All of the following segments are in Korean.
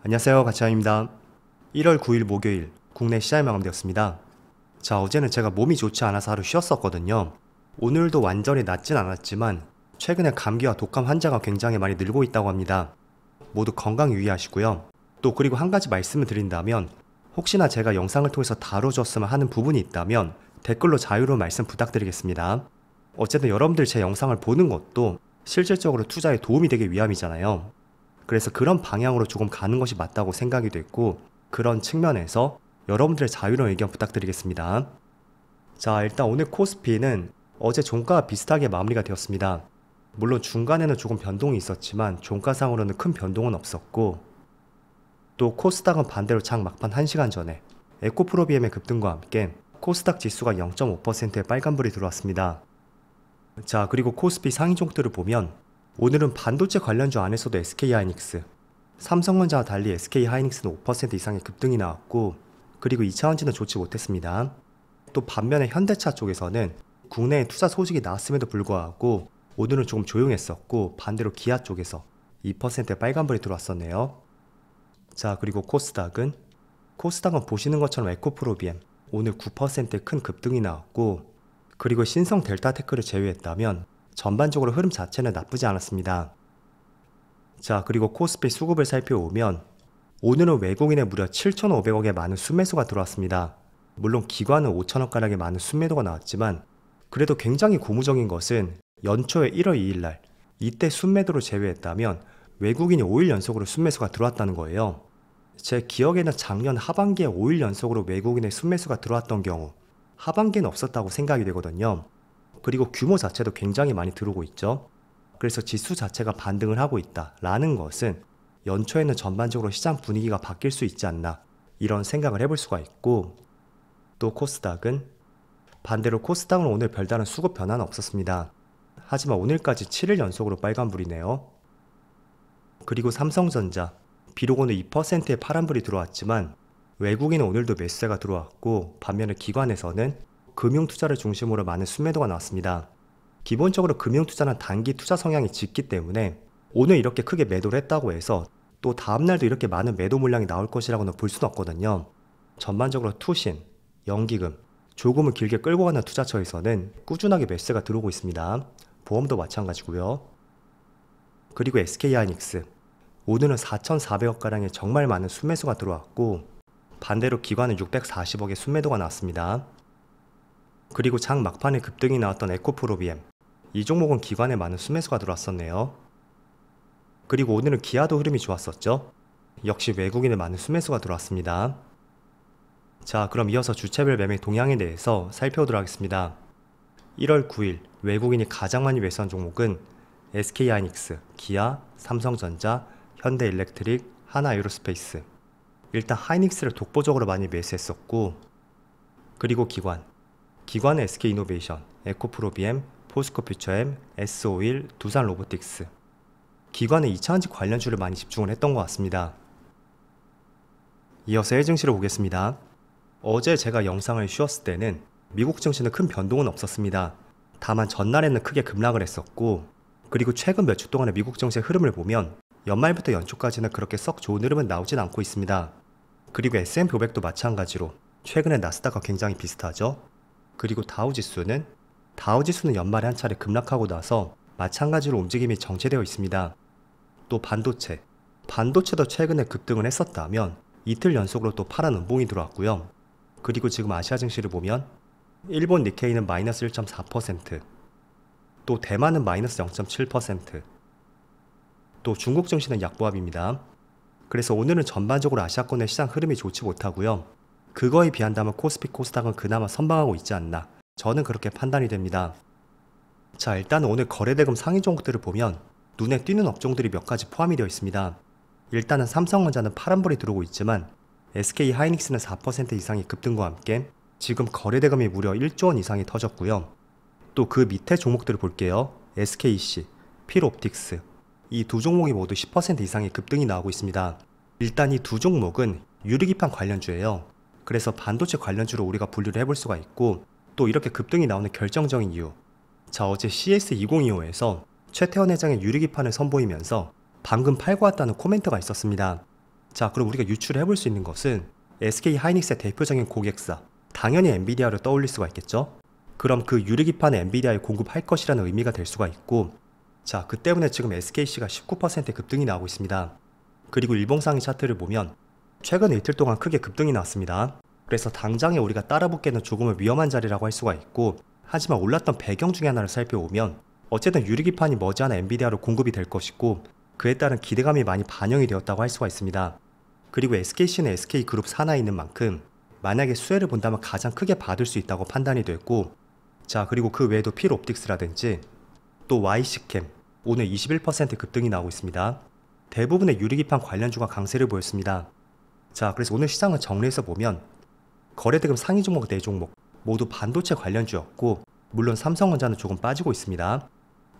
안녕하세요, 가치환입니다. 1월 9일 목요일 국내 시장이 마감되었습니다. 자, 어제는 제가 몸이 좋지 않아서 하루 쉬었었거든요. 오늘도 완전히 낫진 않았지만 최근에 감기와 독감 환자가 굉장히 많이 늘고 있다고 합니다. 모두 건강 유의하시고요. 또 그리고 한 가지 말씀을 드린다면 혹시나 제가 영상을 통해서 다뤄줬으면 하는 부분이 있다면 댓글로 자유로운 말씀 부탁드리겠습니다. 어쨌든 여러분들 제 영상을 보는 것도 실질적으로 투자에 도움이 되기 위함이잖아요. 그래서 그런 방향으로 조금 가는 것이 맞다고 생각이 됐고, 그런 측면에서 여러분들의 자유로운 의견 부탁드리겠습니다. 자, 일단 오늘 코스피는 어제 종가와 비슷하게 마무리가 되었습니다. 물론 중간에는 조금 변동이 있었지만 종가상으로는 큰 변동은 없었고, 또 코스닥은 반대로 장 막판 1시간 전에 에코프로비엠의 급등과 함께 코스닥 지수가 0.5%의 빨간불이 들어왔습니다. 자, 그리고 코스피 상위 종들을 보면 오늘은 반도체 관련주 안에서도 SK하이닉스, 삼성전자와 달리 SK하이닉스는 5% 이상의 급등이 나왔고, 그리고 2차전지는 좋지 못했습니다. 또 반면에 현대차 쪽에서는 국내에 투자 소식이 나왔음에도 불구하고 오늘은 조금 조용했었고, 반대로 기아 쪽에서 2%의 빨간불이 들어왔었네요. 자, 그리고 코스닥은 보시는 것처럼 에코프로비엠 오늘 9%의 큰 급등이 나왔고, 그리고 신성 델타테크를 제외했다면 전반적으로 흐름 자체는 나쁘지 않았습니다. 자, 그리고 코스피 수급을 살펴보면 오늘은 외국인의 무려 7,500억의 많은 순매수가 들어왔습니다. 물론 기관은 5천억가량의 많은 순매도가 나왔지만 그래도 굉장히 고무적인 것은 연초에 1월 2일날 이때 순매도를 제외했다면 외국인이 5일 연속으로 순매수가 들어왔다는 거예요. 제 기억에는 작년 하반기에 5일 연속으로 외국인의 순매수가 들어왔던 경우 하반기에는 없었다고 생각이 되거든요. 그리고 규모 자체도 굉장히 많이 들어오고 있죠. 그래서 지수 자체가 반등을 하고 있다라는 것은 연초에는 전반적으로 시장 분위기가 바뀔 수 있지 않나 이런 생각을 해볼 수가 있고, 또 반대로 코스닥은 오늘 별다른 수급 변화는 없었습니다. 하지만 오늘까지 7일 연속으로 빨간불이네요. 그리고 삼성전자, 비록 오늘 2%의 파란불이 들어왔지만 외국인은 오늘도 매수세가 들어왔고, 반면에 기관에서는 금융투자를 중심으로 많은 순매도가 나왔습니다. 기본적으로 금융투자는 단기 투자 성향이 짙기 때문에 오늘 이렇게 크게 매도를 했다고 해서 또 다음날도 이렇게 많은 매도 물량이 나올 것이라고는 볼 수는 없거든요. 전반적으로 투신, 연기금, 조금은 길게 끌고 가는 투자처에서는 꾸준하게 매수세가 들어오고 있습니다. 보험도 마찬가지고요. 그리고 SK하이닉스, 오늘은 4,400억가량의 정말 많은 순매수가 들어왔고, 반대로 기관은 640억의 순매도가 나왔습니다. 그리고 장 막판에 급등이 나왔던 에코프로비엠, 이 종목은 기관에 많은 순매수가 들어왔었네요. 그리고 오늘은 기아도 흐름이 좋았었죠. 역시 외국인의 많은 순매수가 들어왔습니다. 자, 그럼 이어서 주체별 매매 동향에 대해서 살펴보도록 하겠습니다. 1월 9일 외국인이 가장 많이 매수한 종목은 SK하이닉스, 기아, 삼성전자, 현대일렉트릭, 하나에어로스페이스. 일단 하이닉스를 독보적으로 많이 매수했었고, 그리고 기관은 SK이노베이션, 에코프로비엠, 포스코퓨처엠, S51, 두산로보틱스. 기관은 2차전지 관련주를 많이 집중을 했던 것 같습니다. 이어서 해외 증시를 보겠습니다. 어제 제가 영상을 쉬었을 때는 미국 증시는 큰 변동은 없었습니다. 다만 전날에는 크게 급락을 했었고, 그리고 최근 몇 주 동안의 미국 증시의 흐름을 보면 연말부터 연초까지는 그렇게 썩 좋은 흐름은 나오진 않고 있습니다. 그리고 S&P 500도 마찬가지로 최근에 나스닥과 굉장히 비슷하죠. 그리고 다우지수는 연말에 한 차례 급락하고 나서 마찬가지로 움직임이 정체되어 있습니다. 또 반도체도 최근에 급등을 했었다면 이틀 연속으로 또 파란 음봉이 들어왔고요. 그리고 지금 아시아 증시를 보면 일본 니케이는 마이너스 1.4%, 또 대만은 마이너스 0.7%, 또 중국 증시는 약보합입니다. 그래서 오늘은 전반적으로 아시아권의 시장 흐름이 좋지 못하고요. 그거에 비한다면 코스피 코스닥은 그나마 선방하고 있지 않나, 저는 그렇게 판단이 됩니다. 자, 일단 오늘 거래대금 상위 종목들을 보면 눈에 띄는 업종들이 몇 가지 포함이 되어 있습니다. 일단은 삼성전자는 파란불이 들어오고 있지만 SK하이닉스는 4% 이상의 급등과 함께 지금 거래대금이 무려 1조 원 이상이 터졌고요. 또 그 밑에 종목들을 볼게요. SKC, 필옵틱스, 이 두 종목이 모두 10% 이상의 급등이 나오고 있습니다. 일단 이 두 종목은 유리기판 관련주예요. 그래서 반도체 관련주로 우리가 분류를 해볼 수가 있고, 또 이렇게 급등이 나오는 결정적인 이유, 자, 어제 CS2025에서 최태원 회장의 유리기판을 선보이면서 방금 팔고 왔다는 코멘트가 있었습니다. 자, 그럼 우리가 유추를 해볼 수 있는 것은 SK 하이닉스의 대표적인 고객사, 당연히 엔비디아를 떠올릴 수가 있겠죠. 그럼 그 유리기판을 엔비디아에 공급할 것이라는 의미가 될 수가 있고, 자, 그 때문에 지금 SKC가 19% 급등이 나오고 있습니다. 그리고 일봉상의 차트를 보면 최근 이틀 동안 크게 급등이 나왔습니다. 그래서 당장에 우리가 따라붙기에는 조금은 위험한 자리라고 할 수가 있고, 하지만 올랐던 배경 중에 하나를 살펴보면 어쨌든 유리기판이 머지않아 엔비디아로 공급이 될 것이고, 그에 따른 기대감이 많이 반영이 되었다고 할 수가 있습니다. 그리고 SKC는 SK그룹 산하에 있는 만큼 만약에 수혜를 본다면 가장 크게 받을 수 있다고 판단이 됐고, 자, 그리고 그 외에도 필옵틱스라든지 또 YC캠 오늘 21% 급등이 나오고 있습니다. 대부분의 유리기판 관련주가 강세를 보였습니다. 자, 그래서 오늘 시장을 정리해서 보면 거래대금 상위 종목 4종목 모두 반도체 관련주였고, 물론 삼성전자는 조금 빠지고 있습니다.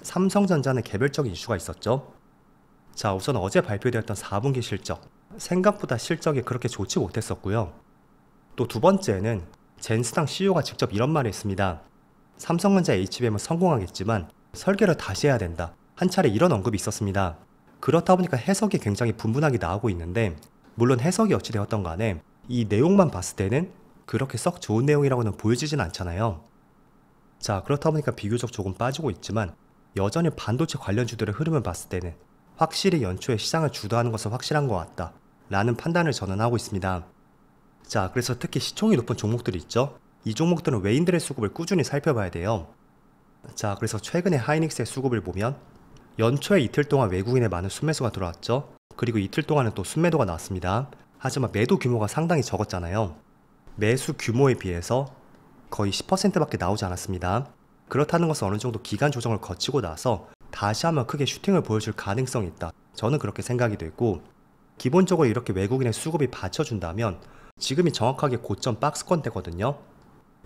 삼성전자는 개별적인 이슈가 있었죠. 자, 우선 어제 발표되었던 4분기 실적, 생각보다 실적이 그렇게 좋지 못했었고요. 또 두 번째는 젠스당 CEO가 직접 이런 말을 했습니다. 삼성전자 HBM은 성공하겠지만 설계를 다시 해야 된다. 한 차례 이런 언급이 있었습니다. 그렇다 보니까 해석이 굉장히 분분하게 나오고 있는데, 물론 해석이 어찌 되었던 간에 이 내용만 봤을 때는 그렇게 썩 좋은 내용이라고는 보여지진 않잖아요. 자, 그렇다 보니까 비교적 조금 빠지고 있지만 여전히 반도체 관련주들의 흐름을 봤을 때는 확실히 연초에 시장을 주도하는 것은 확실한 것 같다 라는 판단을 저는 하고 있습니다. 자, 그래서 특히 시총이 높은 종목들이 있죠. 이 종목들은 외인들의 수급을 꾸준히 살펴봐야 돼요. 자, 그래서 최근에 하이닉스의 수급을 보면 연초에 이틀 동안 외국인의 많은 순매수가 들어왔죠. 그리고 이틀 동안은 또 순매도가 나왔습니다. 하지만 매도 규모가 상당히 적었잖아요. 매수 규모에 비해서 거의 10%밖에 나오지 않았습니다. 그렇다는 것은 어느 정도 기간 조정을 거치고 나서 다시 한번 크게 슈팅을 보여줄 가능성이 있다. 저는 그렇게 생각이 되고, 기본적으로 이렇게 외국인의 수급이 받쳐준다면 지금이 정확하게 고점 박스권대거든요.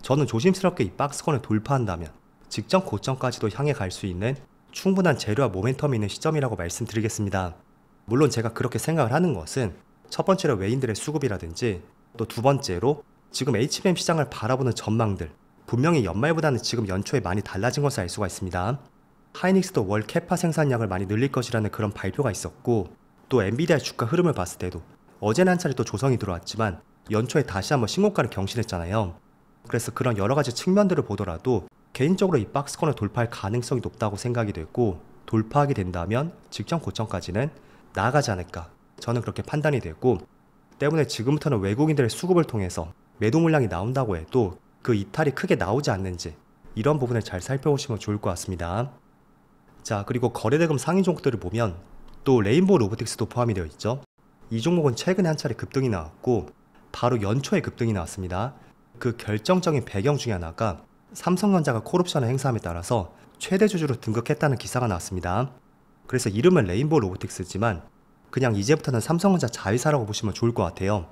저는 조심스럽게 이 박스권을 돌파한다면 직전 고점까지도 향해 갈 수 있는 충분한 재료와 모멘텀이 있는 시점이라고 말씀드리겠습니다. 물론 제가 그렇게 생각을 하는 것은 첫 번째로 외인들의 수급이라든지, 또 두 번째로 지금 HBM 시장을 바라보는 전망들, 분명히 연말보다는 지금 연초에 많이 달라진 것을 알 수가 있습니다. 하이닉스도 월 캐파 생산량을 많이 늘릴 것이라는 그런 발표가 있었고, 또 엔비디아의 주가 흐름을 봤을 때도 어제는 한 차례 또 조성이 들어왔지만 연초에 다시 한번 신고가를 경신했잖아요. 그래서 그런 여러 가지 측면들을 보더라도 개인적으로 이 박스권을 돌파할 가능성이 높다고 생각이 됐고, 돌파하게 된다면 직전 고점까지는 나아가지 않을까, 저는 그렇게 판단이 됐고, 때문에 지금부터는 외국인들의 수급을 통해서 매도 물량이 나온다고 해도 그 이탈이 크게 나오지 않는지, 이런 부분을 잘 살펴보시면 좋을 것 같습니다. 자, 그리고 거래대금 상위 종목들을 보면 또 레인보우 로보틱스도 포함이 되어 있죠. 이 종목은 최근에 한 차례 급등이 나왔고 바로 연초에 급등이 나왔습니다. 그 결정적인 배경 중에 하나가 삼성전자가 콜옵션을 행사함에 따라서 최대 주주로 등극했다는 기사가 나왔습니다. 그래서 이름은 레인보우 로보틱스지만 그냥 이제부터는 삼성전자 자회사라고 보시면 좋을 것 같아요.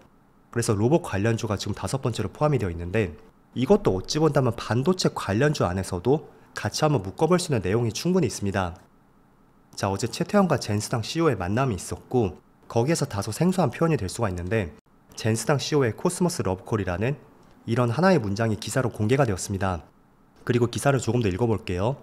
그래서 로봇 관련주가 지금 5번째로 포함이 되어 있는데, 이것도 어찌 본다면 반도체 관련주 안에서도 같이 한번 묶어볼 수 있는 내용이 충분히 있습니다. 자, 어제 최태원과 젠스당 CEO의 만남이 있었고 거기에서 다소 생소한 표현이 될 수가 있는데, 젠스당 CEO의 코스모스 러브콜이라는 이런 하나의 문장이 기사로 공개가 되었습니다. 그리고 기사를 조금 더 읽어볼게요.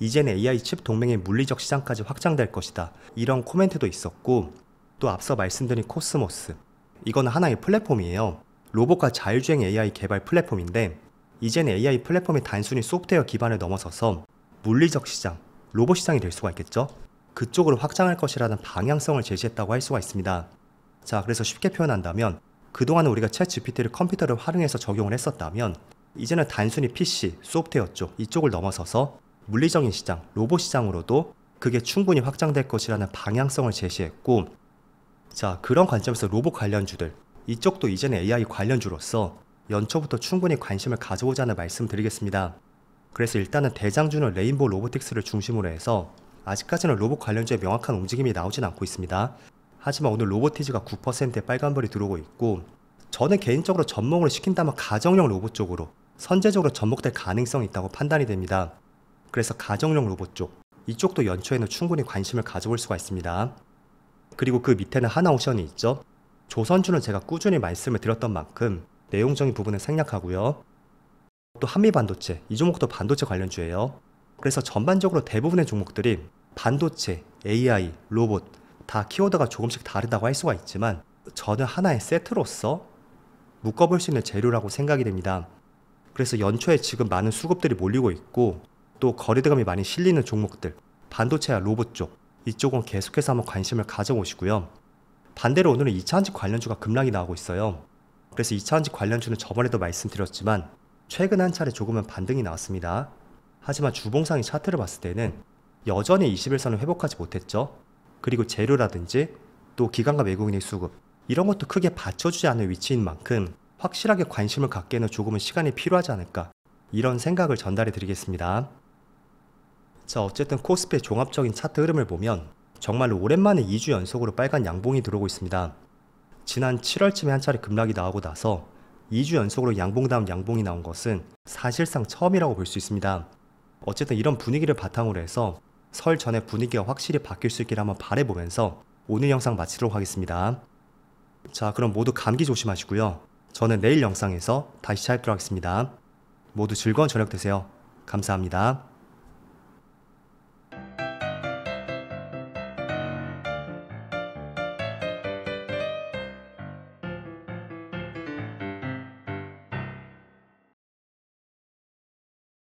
이제는 AI 칩 동맹의 물리적 시장까지 확장될 것이다, 이런 코멘트도 있었고, 또 앞서 말씀드린 코스모스, 이건 하나의 플랫폼이에요. 로봇과 자율주행 AI 개발 플랫폼인데, 이제는 AI 플랫폼이 단순히 소프트웨어 기반을 넘어서서 물리적 시장, 로봇 시장이 될 수가 있겠죠. 그쪽으로 확장할 것이라는 방향성을 제시했다고 할 수가 있습니다. 자, 그래서 쉽게 표현한다면 그동안은 우리가 챗 GPT를 컴퓨터를 활용해서 적용을 했었다면 이제는 단순히 PC, 소프트웨어 쪽 이쪽을 넘어서서 물리적인 시장, 로봇 시장으로도 그게 충분히 확장될 것이라는 방향성을 제시했고, 자, 그런 관점에서 로봇 관련주들, 이쪽도 이제는 AI 관련주로서 연초부터 충분히 관심을 가져보자는 말씀 드리겠습니다. 그래서 일단은 대장주는 레인보우 로보틱스를 중심으로 해서 아직까지는 로봇 관련주의 명확한 움직임이 나오진 않고 있습니다. 하지만 오늘 로보티즈가 9%의 빨간불이 들어오고 있고, 저는 개인적으로 접목을 시킨다면 가정용 로봇 쪽으로 선제적으로 접목될 가능성이 있다고 판단이 됩니다. 그래서 가정용 로봇 쪽, 이쪽도 연초에는 충분히 관심을 가져볼 수가 있습니다. 그리고 그 밑에는 하나오션이 있죠. 조선주는 제가 꾸준히 말씀을 드렸던 만큼 내용적인 부분은 생략하고요. 또 한미반도체, 이 종목도 반도체 관련주예요. 그래서 전반적으로 대부분의 종목들이 반도체, AI, 로봇 다 키워드가 조금씩 다르다고 할 수가 있지만 저는 하나의 세트로서 묶어볼 수 있는 재료라고 생각이 됩니다. 그래서 연초에 지금 많은 수급들이 몰리고 있고 또 거래대금이 많이 실리는 종목들, 반도체와 로봇 쪽, 이쪽은 계속해서 한번 관심을 가져보시고요. 반대로 오늘은 2차 전지 관련주가 급락이 나오고 있어요. 그래서 2차 전지 관련주는 저번에도 말씀드렸지만 최근 한 차례 조금은 반등이 나왔습니다. 하지만 주봉상의 차트를 봤을 때는 여전히 21선을 회복하지 못했죠. 그리고 재료라든지 또 기관과 외국인의 수급, 이런 것도 크게 받쳐주지 않는 위치인 만큼 확실하게 관심을 갖기에는 조금은 시간이 필요하지 않을까, 이런 생각을 전달해 드리겠습니다. 자, 어쨌든 코스피의 종합적인 차트 흐름을 보면 정말로 오랜만에 2주 연속으로 빨간 양봉이 들어오고 있습니다. 지난 7월쯤에 한 차례 급락이 나오고 나서 2주 연속으로 양봉 다음 양봉이 나온 것은 사실상 처음이라고 볼 수 있습니다. 어쨌든 이런 분위기를 바탕으로 해서 설 전에 분위기가 확실히 바뀔 수 있기를 한번 바라보면서 오늘 영상 마치도록 하겠습니다. 자, 그럼 모두 감기 조심하시고요. 저는 내일 영상에서 다시 찾아뵙도록 하겠습니다. 모두 즐거운 저녁 되세요. 감사합니다.